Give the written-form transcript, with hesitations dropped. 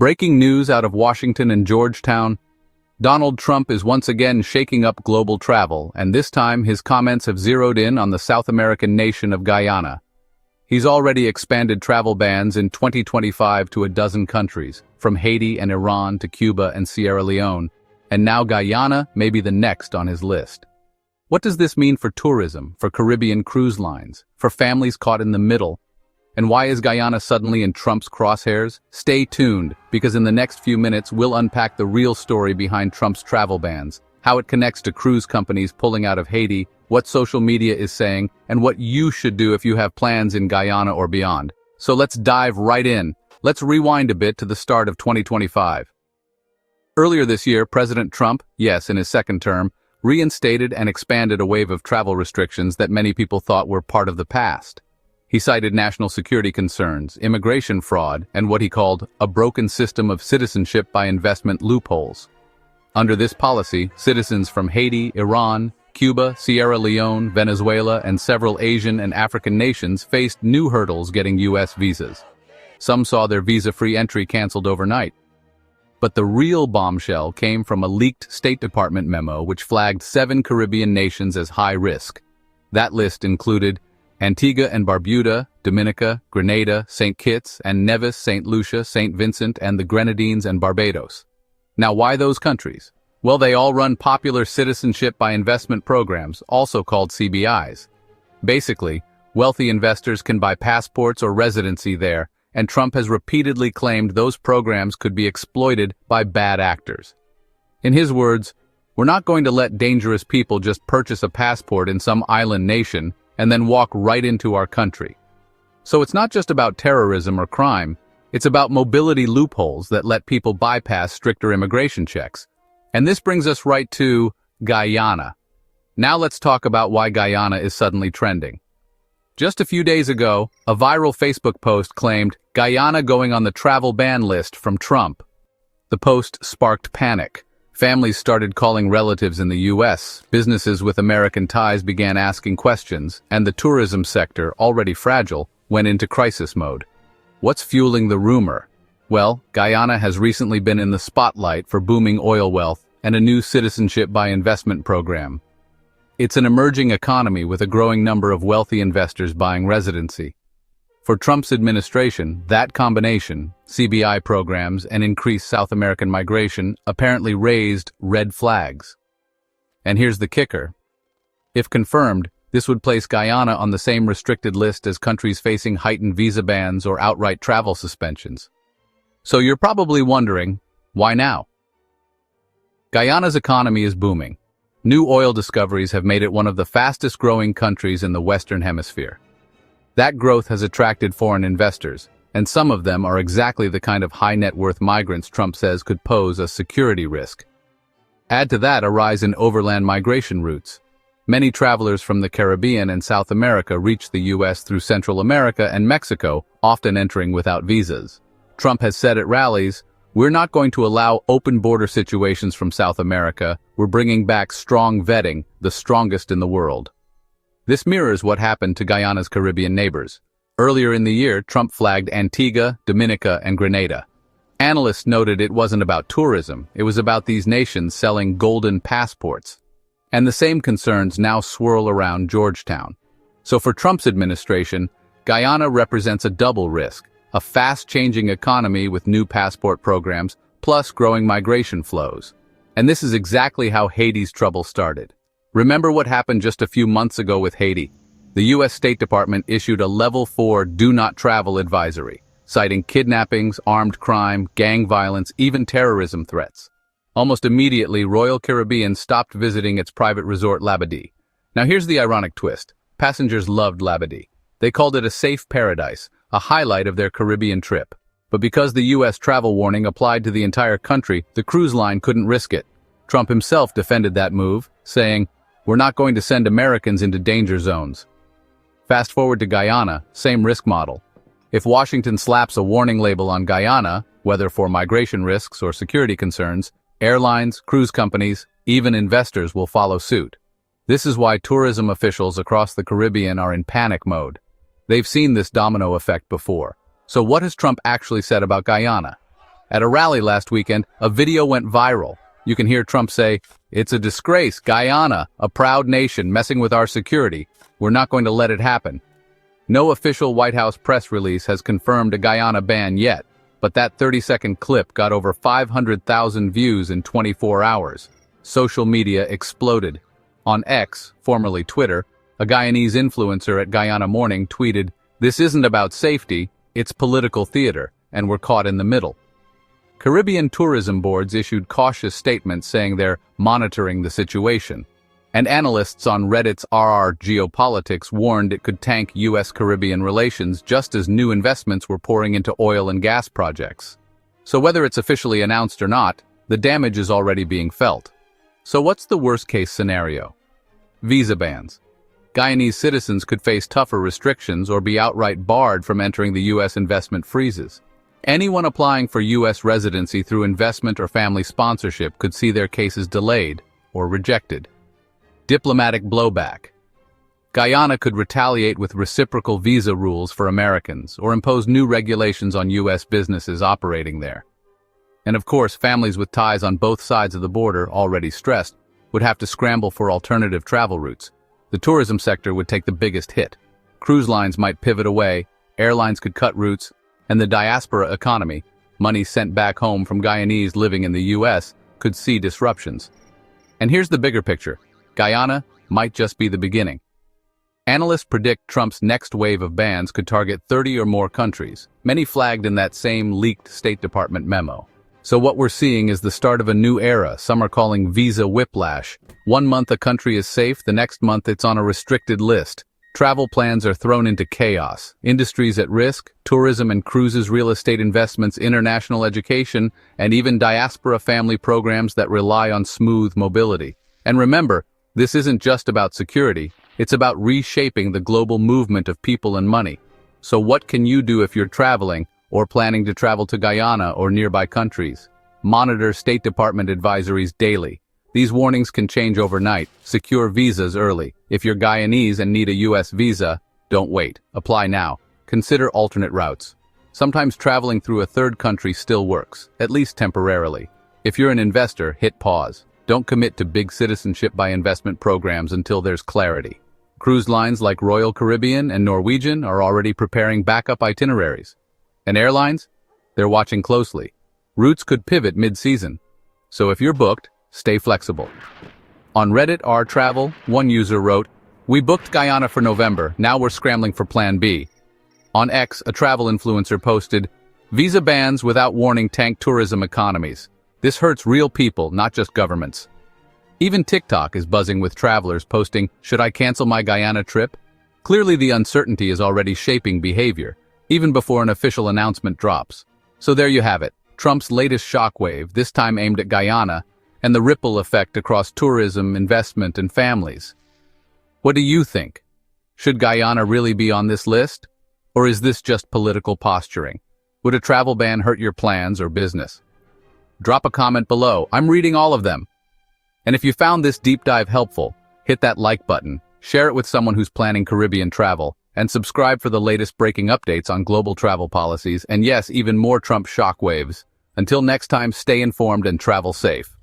Breaking news out of Washington and Georgetown. Donald Trump is once again shaking up global travel, and this time his comments have zeroed in on the South American nation of Guyana. He's already expanded travel bans in 2025 to a dozen countries, from Haiti and Iran to Cuba and Sierra Leone, and now Guyana may be the next on his list. What does this mean for tourism, for Caribbean cruise lines, for families caught in the middle? And why is Guyana suddenly in Trump's crosshairs? Stay tuned, because in the next few minutes we'll unpack the real story behind Trump's travel bans, how it connects to cruise companies pulling out of Haiti, what social media is saying, and what you should do if you have plans in Guyana or beyond. So let's dive right in. Let's rewind a bit to the start of 2025. Earlier this year, President Trump, yes, in his second term, reinstated and expanded a wave of travel restrictions that many people thought were part of the past. He cited national security concerns, immigration fraud, and what he called a broken system of citizenship by investment loopholes. Under this policy, citizens from Haiti, Iran, Cuba, Sierra Leone, Venezuela, and several Asian and African nations faced new hurdles getting U.S. visas. Some saw their visa-free entry canceled overnight. But the real bombshell came from a leaked State Department memo which flagged 7 Caribbean nations as high risk. That list included Antigua and Barbuda, Dominica, Grenada, St. Kitts and Nevis, St. Lucia, St. Vincent, and the Grenadines and Barbados. Now, why those countries? Well, they all run popular citizenship by investment programs, also called CBIs. Basically, wealthy investors can buy passports or residency there, and Trump has repeatedly claimed those programs could be exploited by bad actors. In his words, "We're not going to let dangerous people just purchase a passport in some island nation and then walk right into our country." So it's not just about terrorism or crime, it's about mobility loopholes that let people bypass stricter immigration checks. And this brings us right to Guyana. Now let's talk about why Guyana is suddenly trending. Just a few days ago, a viral Facebook post claimed Guyana going on the travel ban list from Trump. The post sparked panic. Families started calling relatives in the U.S., businesses with American ties began asking questions, and the tourism sector, already fragile, went into crisis mode. What's fueling the rumor? Well, Guyana has recently been in the spotlight for booming oil wealth and a new citizenship by investment program. It's an emerging economy with a growing number of wealthy investors buying residency. For Trump's administration, that combination, CBI programs and increased South American migration, apparently raised red flags. And here's the kicker. If confirmed, this would place Guyana on the same restricted list as countries facing heightened visa bans or outright travel suspensions. So you're probably wondering, why now? Guyana's economy is booming. New oil discoveries have made it one of the fastest-growing countries in the Western Hemisphere. That growth has attracted foreign investors, and some of them are exactly the kind of high-net-worth migrants Trump says could pose a security risk. Add to that a rise in overland migration routes. Many travelers from the Caribbean and South America reach the U.S. through Central America and Mexico, often entering without visas. Trump has said at rallies, "We're not going to allow open border situations from South America. We're bringing back strong vetting, the strongest in the world." This mirrors what happened to Guyana's Caribbean neighbors. Earlier in the year, Trump flagged Antigua, Dominica, and Grenada. Analysts noted it wasn't about tourism, it was about these nations selling golden passports. And the same concerns now swirl around Georgetown. So for Trump's administration, Guyana represents a double risk: a fast-changing economy with new passport programs, plus growing migration flows. And this is exactly how Haiti's trouble started. Remember what happened just a few months ago with Haiti? The U.S. State Department issued a Level 4 Do Not Travel advisory, citing kidnappings, armed crime, gang violence, even terrorism threats. Almost immediately, Royal Caribbean stopped visiting its private resort Labadee. Now here's the ironic twist. Passengers loved Labadee. They called it a safe paradise, a highlight of their Caribbean trip. But because the U.S. travel warning applied to the entire country, the cruise line couldn't risk it. Trump himself defended that move, saying, "We're not going to send Americans into danger zones." Fast forward to Guyana, same risk model. If Washington slaps a warning label on Guyana, whether for migration risks or security concerns, airlines, cruise companies, even investors will follow suit. This is why tourism officials across the Caribbean are in panic mode. They've seen this domino effect before. So what has Trump actually said about Guyana? At a rally last weekend, a video went viral. You can hear Trump say, "It's a disgrace, Guyana, a proud nation, messing with our security. We're not going to let it happen." No official White House press release has confirmed a Guyana ban yet, but that 30-second clip got over 500,000 views in 24 hours. Social media exploded. On X, formerly Twitter, a Guyanese influencer at Guyana Morning tweeted, "This isn't about safety, it's political theater, and we're caught in the middle." Caribbean tourism boards issued cautious statements saying they're monitoring the situation. And analysts on Reddit's RR Geopolitics warned it could tank U.S.-Caribbean relations just as new investments were pouring into oil and gas projects. So whether it's officially announced or not, the damage is already being felt. So what's the worst-case scenario? Visa bans. Guyanese citizens could face tougher restrictions or be outright barred from entering the U.S. investment freezes. Anyone applying for U.S. residency through investment or family sponsorship could see their cases delayed or rejected. Diplomatic blowback. Guyana could retaliate with reciprocal visa rules for Americans or impose new regulations on U.S. businesses operating there. And of course, families with ties on both sides of the border, already stressed, would have to scramble for alternative travel routes. The tourism sector would take the biggest hit. Cruise lines might pivot away, airlines could cut routes, and the diaspora economy, money sent back home from Guyanese living in the U.S., could see disruptions. And here's the bigger picture. Guyana might just be the beginning. Analysts predict Trump's next wave of bans could target 30 or more countries, many flagged in that same leaked State Department memo. So what we're seeing is the start of a new era some are calling visa whiplash. One month a country is safe, the next month it's on a restricted list. Travel plans are thrown into chaos. Industries at risk, tourism and cruises, real estate investments, international education, and even diaspora family programs that rely on smooth mobility. And remember, this isn't just about security, it's about reshaping the global movement of people and money. So what can you do if you're traveling or planning to travel to Guyana or nearby countries? Monitor State Department advisories daily. These warnings can change overnight. Secure visas early. If you're Guyanese and need a U.S. visa, don't wait. Apply now. Consider alternate routes. Sometimes traveling through a third country still works, at least temporarily. If you're an investor, hit pause. Don't commit to big citizenship by investment programs until there's clarity. Cruise lines like Royal Caribbean and Norwegian are already preparing backup itineraries. And airlines? They're watching closely. Routes could pivot mid-season. So if you're booked, stay flexible. On Reddit r/travel, one user wrote, "We booked Guyana for November, now we're scrambling for Plan B." On X, a travel influencer posted, "Visa bans without warning tank tourism economies. This hurts real people, not just governments." Even TikTok is buzzing with travelers posting, "Should I cancel my Guyana trip?" Clearly the uncertainty is already shaping behavior, even before an official announcement drops. So there you have it, Trump's latest shockwave, this time aimed at Guyana, and the ripple effect across tourism, investment, and families. What do you think? Should Guyana really be on this list? Or is this just political posturing? Would a travel ban hurt your plans or business? Drop a comment below. I'm reading all of them. And if you found this deep dive helpful, hit that like button, share it with someone who's planning Caribbean travel, and subscribe for the latest breaking updates on global travel policies and yes, even more Trump shockwaves. Until next time, stay informed and travel safe.